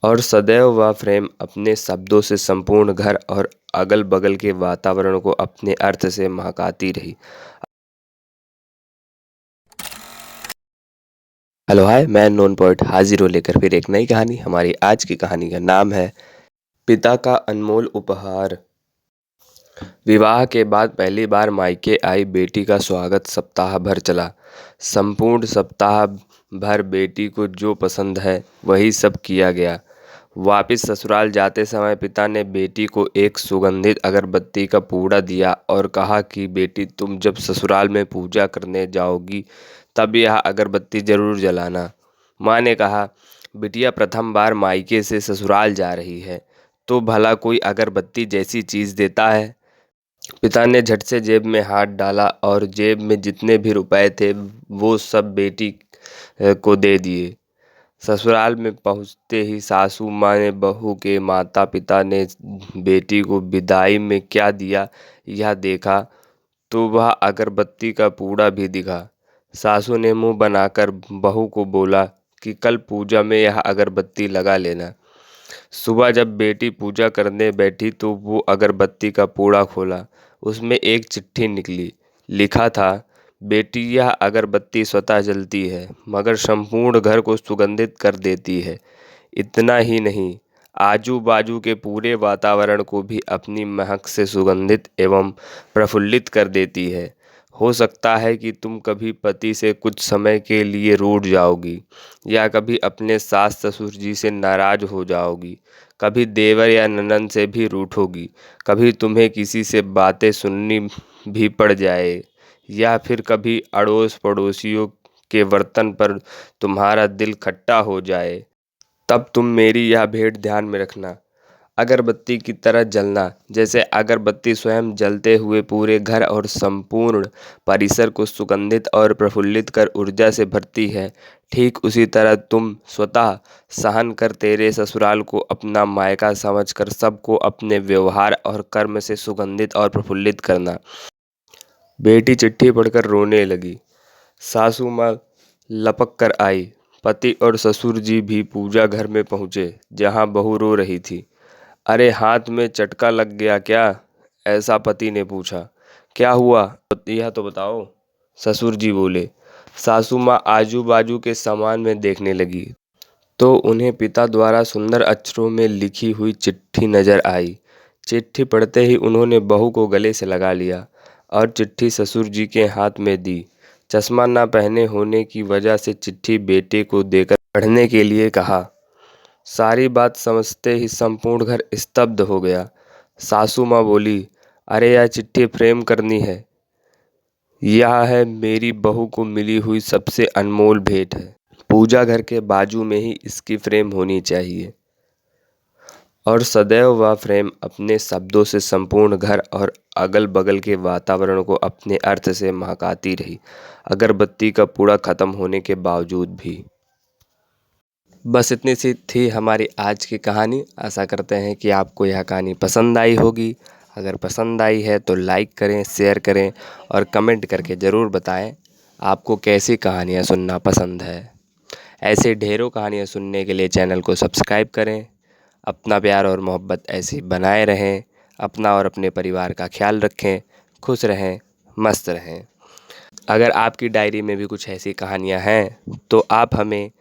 और सदैव वह फ्रेम अपने शब्दों से संपूर्ण घर और अगल-बगल के वातावरण को अपने अर्थ से महकाती रही। हेलो हाय, मैं नॉन पोएट हाजिर हूँ लेकर फिर एक नई कहानी। हमारी आज की कहानी का नाम है पिता का अनमोल उपहार। विवाह के बाद पहली बार मायके आई बेटी का स्वागत सप्ताह भर चला। संपूर्ण सप्ताह भर बेटी को जो पसंद है वही सब किया गया। वापिस ससुराल जाते समय पिता ने बेटी को एक सुगंधित अगरबत्ती का पूड़ा दिया और कहा कि बेटी, तुम जब ससुराल में पूजा करने जाओगी तब यह अगरबत्ती जरूर जलाना। माँ ने कहा, बिटिया प्रथम बार मायके से ससुराल जा रही है तो भला कोई अगरबत्ती जैसी चीज़ देता है। पिता ने झट से जेब में हाथ डाला और जेब में जितने भी रुपए थे वो सब बेटी को दे दिए। ससुराल में पहुंचते ही सासू माँ ने बहू के माता पिता ने बेटी को विदाई में क्या दिया यह देखा तो वह अगरबत्ती का पूड़ा भी दिखा। सासू ने मुंह बनाकर बहू को बोला कि कल पूजा में यह अगरबत्ती लगा लेना। सुबह जब बेटी पूजा करने बैठी तो वो अगरबत्ती का पूड़ा खोला। उसमें एक चिट्ठी निकली। लिखा था, बेटी, यह अगरबत्ती स्वतः जलती है मगर संपूर्ण घर को सुगंधित कर देती है। इतना ही नहीं, आजू बाजू के पूरे वातावरण को भी अपनी महक से सुगंधित एवं प्रफुल्लित कर देती है। हो सकता है कि तुम कभी पति से कुछ समय के लिए रूठ जाओगी या कभी अपने सास ससुर जी से नाराज हो जाओगी, कभी देवर या ननद से भी रूठोगी, कभी तुम्हें किसी से बातें सुननी भी पड़ जाए या फिर कभी अड़ोस पड़ोसियों के बर्तन पर तुम्हारा दिल खट्टा हो जाए। तब तुम मेरी यह भेंट ध्यान में रखना, अगरबत्ती की तरह जलना। जैसे अगरबत्ती स्वयं जलते हुए पूरे घर और संपूर्ण परिसर को सुगंधित और प्रफुल्लित कर ऊर्जा से भरती है, ठीक उसी तरह तुम स्वतः सहन कर तेरे ससुराल को अपना मायका समझकर सबको अपने व्यवहार और कर्म से सुगंधित और प्रफुल्लित करना। बेटी चिट्ठी पढ़कर रोने लगी। सासू माँ लपक कर आई। पति और ससुर जी भी पूजा घर में पहुँचे जहाँ बहू रो रही थी। अरे, हाथ में चटका लग गया क्या? ऐसा पति ने पूछा। क्या हुआ यह तो बताओ, ससुर जी बोले। सासू माँ आजू बाजू के सामान में देखने लगी तो उन्हें पिता द्वारा सुंदर अक्षरों में लिखी हुई चिट्ठी नजर आई। चिट्ठी पढ़ते ही उन्होंने बहू को गले से लगा लिया और चिट्ठी ससुर जी के हाथ में दी। चश्मा न पहने होने की वजह से चिट्ठी बेटे को देकर पढ़ने के लिए कहा। सारी बात समझते ही संपूर्ण घर स्तब्ध हो गया। सासू माँ बोली, अरे यह चिट्ठी फ्रेम करनी है। यह है मेरी बहू को मिली हुई सबसे अनमोल भेंट है। पूजा घर के बाजू में ही इसकी फ्रेम होनी चाहिए। और सदैव वह फ्रेम अपने शब्दों से संपूर्ण घर और अगल बगल के वातावरण को अपने अर्थ से महकाती रही, अगरबत्ती का पूरा खत्म होने के बावजूद भी। बस इतनी सी थी हमारी आज की कहानी। आशा करते हैं कि आपको यह कहानी पसंद आई होगी। अगर पसंद आई है तो लाइक करें, शेयर करें और कमेंट करके ज़रूर बताएं आपको कैसी कहानियाँ सुनना पसंद है। ऐसे ढेरों कहानियाँ सुनने के लिए चैनल को सब्सक्राइब करें। अपना प्यार और मोहब्बत ऐसे ही बनाए रहें। अपना और अपने परिवार का ख्याल रखें। खुश रहें, मस्त रहें। अगर आपकी डायरी में भी कुछ ऐसी कहानियाँ हैं तो आप हमें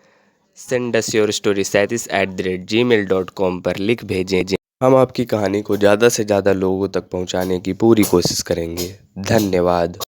send us your story 37@gmail.com पर लिख भेजें। हम आपकी कहानी को ज़्यादा से ज़्यादा लोगों तक पहुंचाने की पूरी कोशिश करेंगे। धन्यवाद।